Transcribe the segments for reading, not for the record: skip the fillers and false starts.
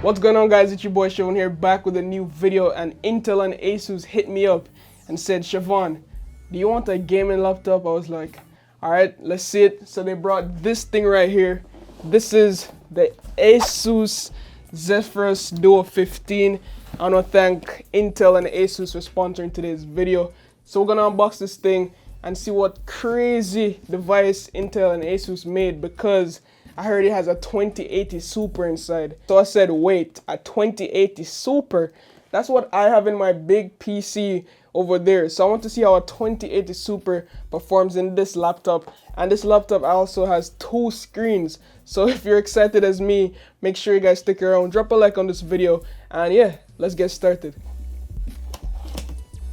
What's going on, guys? It's your boy Siobhan here, back with a new video. And Intel and ASUS hit me up and said, Siobhan, do you want a gaming laptop? I was like, all right, let's see it. So they brought this thing right here. This is the ASUS Zephyrus Duo 15. I want to thank Intel and ASUS for sponsoring today's video. So we're gonna unbox this thing and see what crazy device Intel and ASUS made, because I heard it has a 2080 Super inside. So I said, wait, a 2080 Super? That's what I have in my big PC over there. So I want to see how a 2080 Super performs in this laptop. And this laptop also has 2 screens. So if you're excited as me, make sure you guys stick around, drop a like on this video, and yeah, let's get started.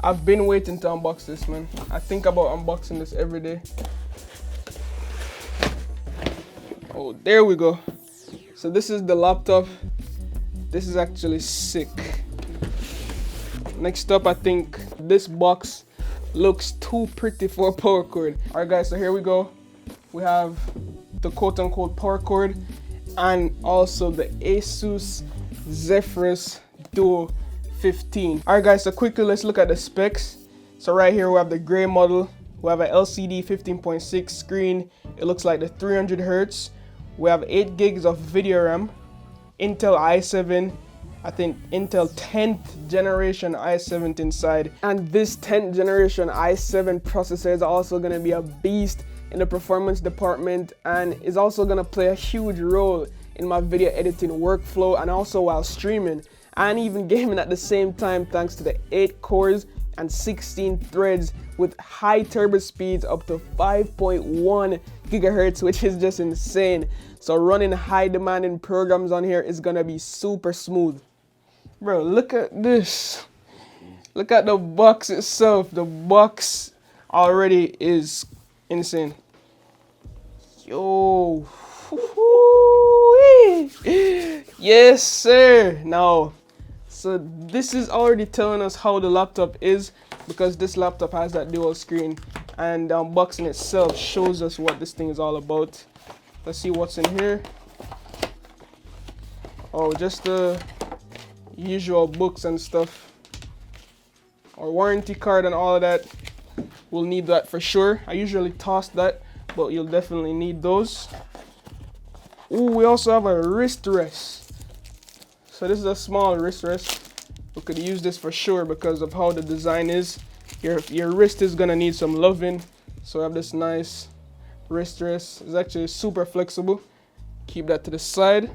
I've been waiting to unbox this, man. I think about unboxing this every day. Oh, there we go. So this is the laptop. This is actually sick. Next up, I think this box looks too pretty for a power cord. All right, guys, so here we go. We have the quote-unquote power cord and also the ASUS Zephyrus Duo 15. All right, guys, so quickly let's look at the specs. So right here we have the gray model. We have an LCD 15.6 screen. It looks like the 300 Hertz. We have 8 gigs of video RAM, Intel i7, I think Intel 10th generation i7 inside. And this 10th generation i7 processor is also going to be a beast in the performance department, and is also going to play a huge role in my video editing workflow, and also while streaming and even gaming at the same time, thanks to the 8 cores and 16 threads with high turbo speeds up to 5.1 gigahertz, which is just insane. So running high demanding programs on here is gonna be super smooth. Bro, look at this. Look at the box itself. The box already is insane. Yo. Yes, sir. Now, so this is already telling us how the laptop is, because this laptop has that dual screen, and the unboxing itself shows us what this thing is all about. Let's see what's in here. Oh, just the usual books and stuff. Our warranty card and all of that. We'll need that for sure. I usually toss that, but you'll definitely need those. Ooh, we also have a wrist rest. So this is a small wrist rest. We could use this for sure because of how the design is. Your wrist is gonna need some loving. So I have this nice wrist rest. It's actually super flexible. Keep that to the side.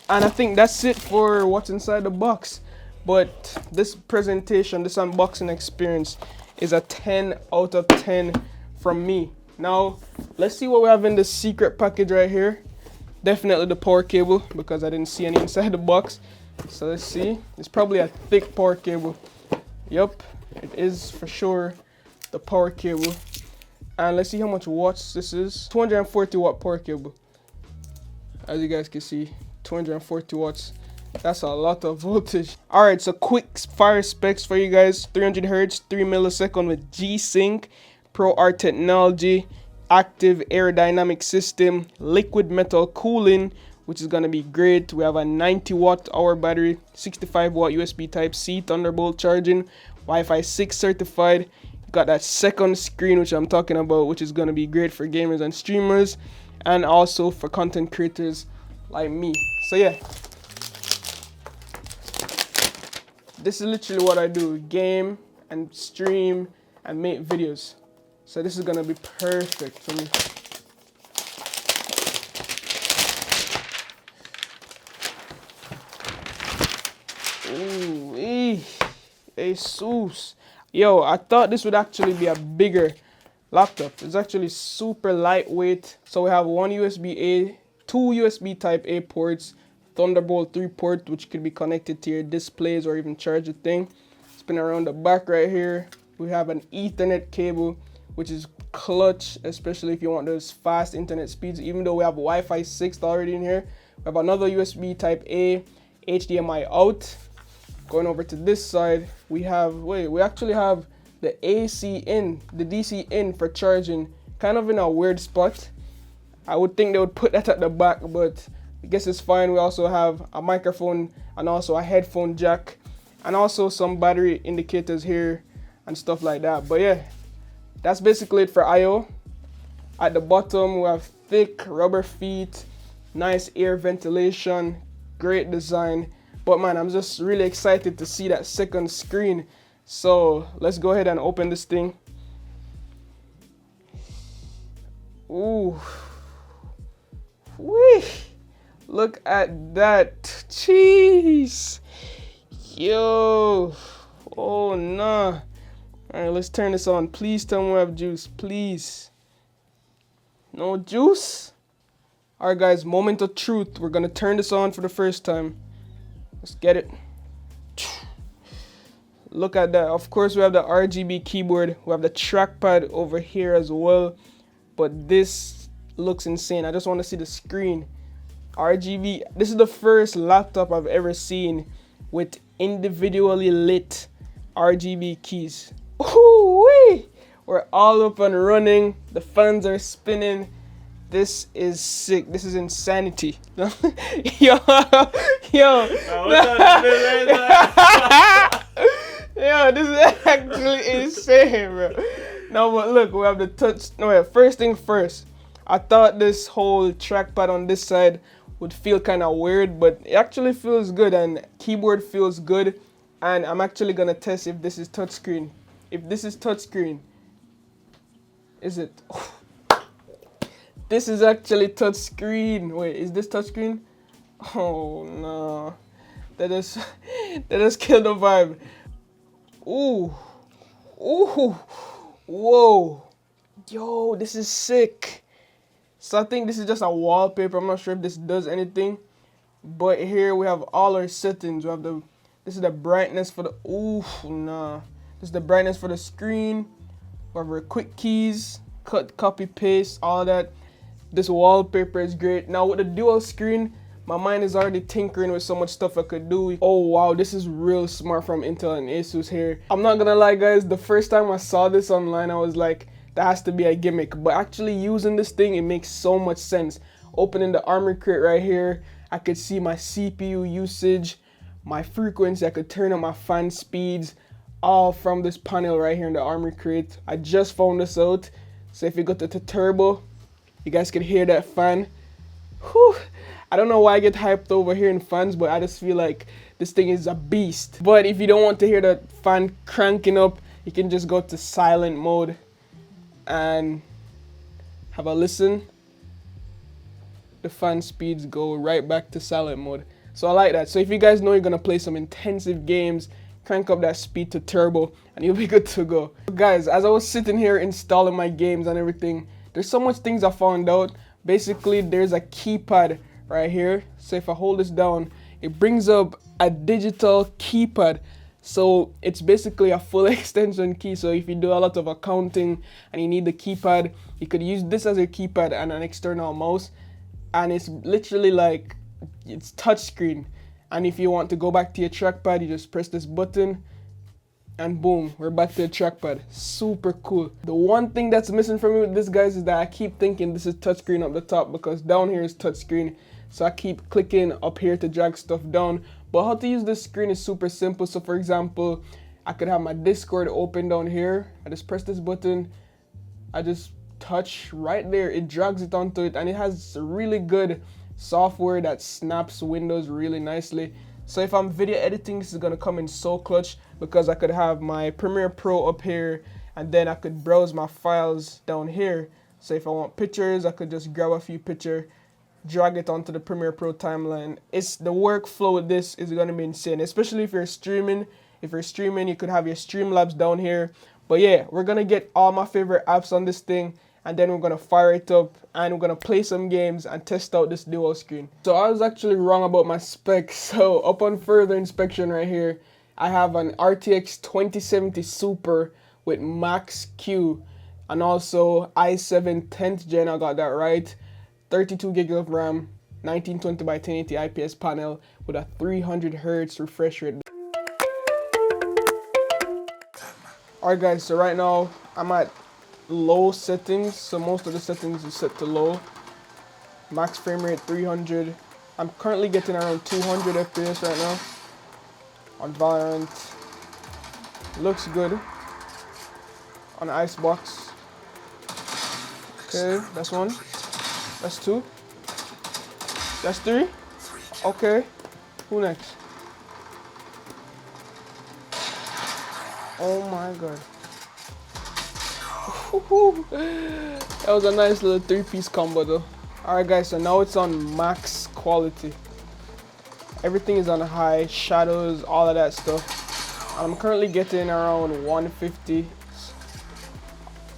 And I think that's it for what's inside the box. But this presentation, this unboxing experience is a 10 out of 10 from me. Now, let's see what we have in the secret package right here. Definitely the power cable, because I didn't see any inside the box. So let's see. It's probably a thick power cable. Yup, it is for sure the power cable. And let's see how much watts this is. 240 watt power cable. As you guys can see, 240 watts. That's a lot of voltage. Alright, so quick fire specs for you guys. 300 Hertz, 3 millisecond with G-Sync, Pro Art technology, active aerodynamic system, liquid metal cooling, which is gonna be great. We have a 90 watt hour battery, 65 watt USB Type-C Thunderbolt charging, Wi-Fi 6 certified. Got that second screen, which I'm talking about, which is gonna be great for gamers and streamers, and also for content creators like me. So yeah, this is literally what I do: game and stream and make videos. So this is gonna be perfect for me. Ooh, ASUS. Yo, I thought this would actually be a bigger laptop. It's actually super lightweight. So we have one USB-A, 2 USB Type-A ports, Thunderbolt 3 port, which could be connected to your displays or even charge the thing. Spin around the back right here. We have an Ethernet cable, which is clutch, especially if you want those fast internet speeds. Even though we have Wi-Fi 6 already in here, we have another USB Type-A, HDMI out. Going over to this side, we actually have the AC in, the DC in for charging, kind of in a weird spot. I would think they would put that at the back, but I guess it's fine. We also have a microphone and also a headphone jack and also some battery indicators here and stuff like that. But yeah, that's basically it for I/O. At the bottom we have thick rubber feet, nice air ventilation, great design. But man, I'm just really excited to see that second screen. So let's go ahead and open this thing. Ooh, wee, look at that, jeez, yo, oh nah. All right, let's turn this on. Please tell me we have juice, please. No juice? All right guys, moment of truth. We're gonna turn this on for the first time. Let's get it. Look at that. Of course we have the RGB keyboard. We have the trackpad over here as well. But this looks insane. I just want to see the screen. RGB. This is the first laptop I've ever seen with individually lit RGB keys. Ooh-wee! We're all up and running. The fans are spinning. This is sick. This is insanity. Yo, yo. Yo, this is actually insane, bro. No, but look, we have the touch. No, wait, first thing first. I thought this whole trackpad on this side would feel kind of weird, but it actually feels good, and keyboard feels good. And I'm actually gonna test if this is touchscreen. If this is touchscreen, is it? This is actually touchscreen. Wait, is this touchscreen? Oh no, that is kill the vibe. Ooh, ooh. Whoa, yo, this is sick. So I think this is just a wallpaper. I'm not sure if this does anything, but here we have all our settings. We have this is the brightness for the, ooh, nah. This is the brightness for the screen. We have our quick keys, cut, copy, paste, all that. This wallpaper is great. Now with the dual screen, my mind is already tinkering with so much stuff I could do. Oh wow, this is real smart from Intel and ASUS here. I'm not gonna lie guys, the first time I saw this online, I was like, that has to be a gimmick. But actually using this thing, it makes so much sense. Opening the armor crate right here, I could see my CPU usage, my frequency, I could turn up my fan speeds, all from this panel right here in the armor crate. I just found this out. So if you go to the turbo, you guys can hear that fan. Whew. I don't know why I get hyped over hearing fans, but I just feel like this thing is a beast. But if you don't want to hear the fan cranking up, you can just go to silent mode and have a listen. The fan speeds go right back to silent mode. So I like that. So if you guys know you're gonna play some intensive games, crank up that speed to turbo and you'll be good to go. Guys, as I was sitting here installing my games and everything, there's so much things I found out. Basically, there's a keypad right here. So if I hold this down, it brings up a digital keypad. So it's basically a full extension key. So if you do a lot of accounting and you need the keypad, you could use this as your keypad and an external mouse. And it's literally like, it's touchscreen. And if you want to go back to your trackpad, you just press this button and boom, we're back to the trackpad. Super cool. The one thing that's missing from me with this, guys, is that I keep thinking this is touchscreen up the top because down here is touchscreen. So I keep clicking up here to drag stuff down. But how to use this screen is super simple. So for example, I could have my Discord open down here. I just press this button. I just touch right there. It drags it onto it, and it has really good software that snaps windows really nicely. So if I'm video editing, this is gonna come in so clutch because I could have my Premiere Pro up here and then I could browse my files down here. So if I want pictures, I could just grab a few pictures, drag it onto the Premiere Pro timeline. It's the workflow with this is gonna be insane, especially if you're streaming. If you're streaming, you could have your Streamlabs down here. But yeah, we're gonna get all my favorite apps on this thing, and then we're gonna fire it up and we're gonna play some games and test out this dual screen. So I was actually wrong about my specs. So upon further inspection right here, I have an RTX 2070 Super with Max Q and also i7 10th gen, I got that right. 32 gigs of RAM, 1920 by 1080 IPS panel with a 300 Hz refresh rate. Alright guys, so right now I'm at low settings, so most of the settings is set to low. Max frame rate 300, I'm currently getting around 200 FPS right now on Valorant. Looks good on Icebox. Okay, that's one. That's two. That's three. Okay, who next? Oh my god. That was a nice little 3-piece combo though. Alright guys, so now it's on max quality. Everything is on high, shadows, all of that stuff. I'm currently getting around 150.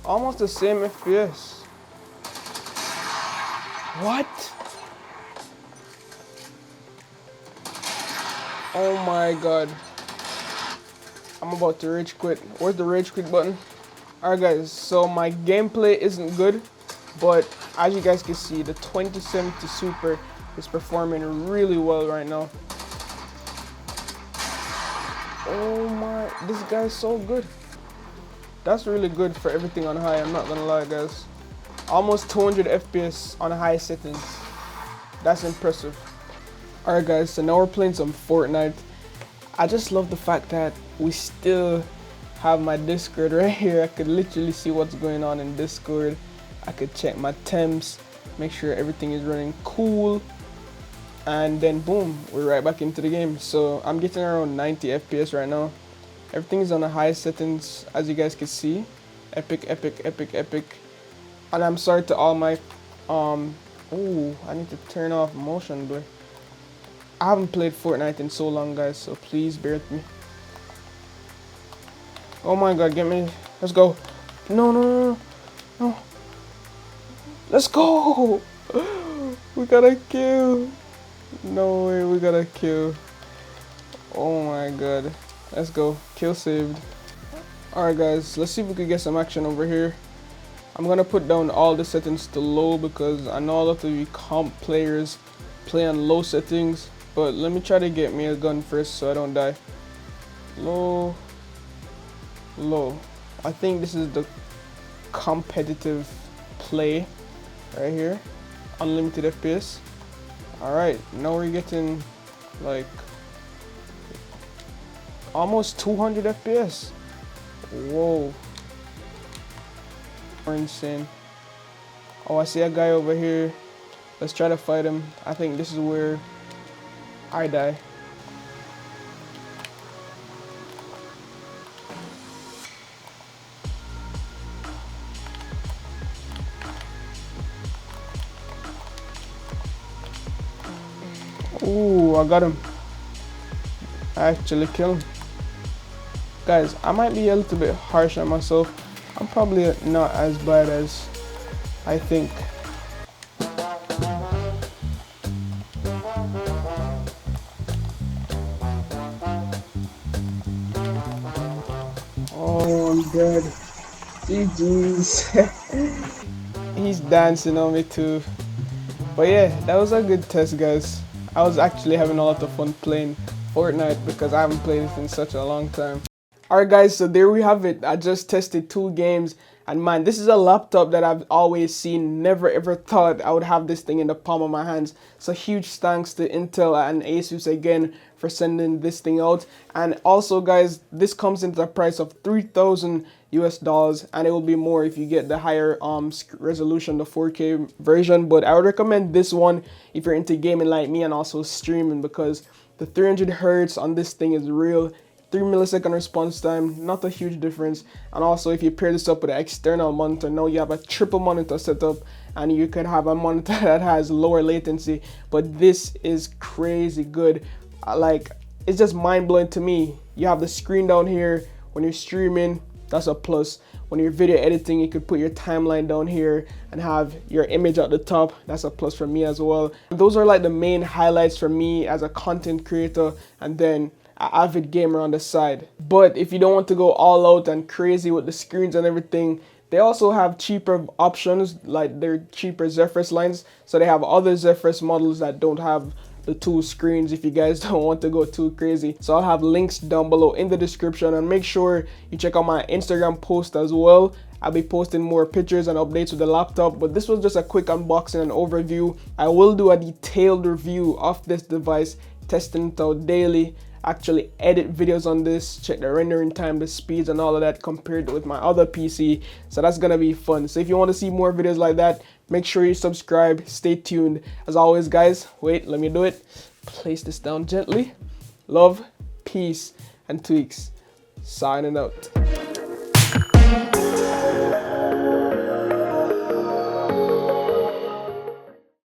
Almost the same FPS. What? Oh my god. I'm about to rage quit. Where's the rage quit button? Alright guys, so my gameplay isn't good, but as you guys can see, the 2070 Super is performing really well right now. Oh my, this guy's so good. That's really good for everything on high, I'm not gonna lie guys. Almost 200 FPS on high settings. That's impressive. Alright guys, so now we're playing some Fortnite. I just love the fact that we still have my Discord right here. I could literally see what's going on in Discord. I could check my temps, make sure everything is running cool, and then boom, we're right back into the game. So I'm getting around 90 FPS right now. Everything is on the highest settings, as you guys can see. Epic, epic, epic, epic. And I'm sorry to all my ooh, I need to turn off motion blur. I haven't played Fortnite in so long guys, so please bear with me. Oh my god, get me. Let's go. No, no, no, no, no. Let's go. We got a kill. No way, we got a kill. Oh my god. Let's go. Kill saved. Alright guys, let's see if we can get some action over here. I'm gonna put down all the settings to low because I know a lot of you comp players play on low settings. But let me try to get me a gun first so I don't die. Low. Low. I think this is the competitive play right here. Unlimited FPS. Alright, now we're getting like almost 200 FPS. Whoa. We're insane. Oh, I see a guy over here. Let's try to fight him. I think this is where I die. Ooh, I got him. I actually killed him. Guys, I might be a little bit harsh on myself. I'm probably not as bad as I think. Oh, I'm dead. GG's. He's dancing on me too. But yeah, that was a good test, guys. I was actually having a lot of fun playing Fortnite because I haven't played it in such a long time. Alright guys, so there we have it. I just tested 2 games, and man, this is a laptop that I've always seen. Never ever thought I would have this thing in the palm of my hands. So huge thanks to Intel and ASUS again for sending this thing out. And also guys, this comes into the price of $3,000 US, and it will be more if you get the higher resolution, the 4K version. But I would recommend this one if you're into gaming like me and also streaming, because the 300 Hz on this thing is real. 3 millisecond response time, not a huge difference. And also if you pair this up with an external monitor, now you have a triple monitor setup, and you could have a monitor that has lower latency. But this is crazy good. Like, it's just mind-blowing to me. You have the screen down here when you're streaming, that's a plus. When you're video editing, you could put your timeline down here and have your image at the top. That's a plus for me as well. Those are like the main highlights for me as a content creator, and then an avid gamer on the side. But if you don't want to go all out and crazy with the screens and everything, they also have cheaper options, like their cheaper Zephyrus lines. So they have other Zephyrus models that don't have the 2 screens if you guys don't want to go too crazy. So I'll have links down below in the description, and make sure you check out my Instagram post as well I'll be posting more pictures and updates with the laptop, but this was just a quick unboxing and overview. I will do a detailed review of this device, testing it out daily, actually edit videos on this, check the rendering time, the speeds and all of that compared with my other PC. So that's gonna be fun. So if you want to see more videos like that, make sure you subscribe, stay tuned. As always guys, wait, let me do it. Place this down gently. Love, peace, and tweaks. Signing out.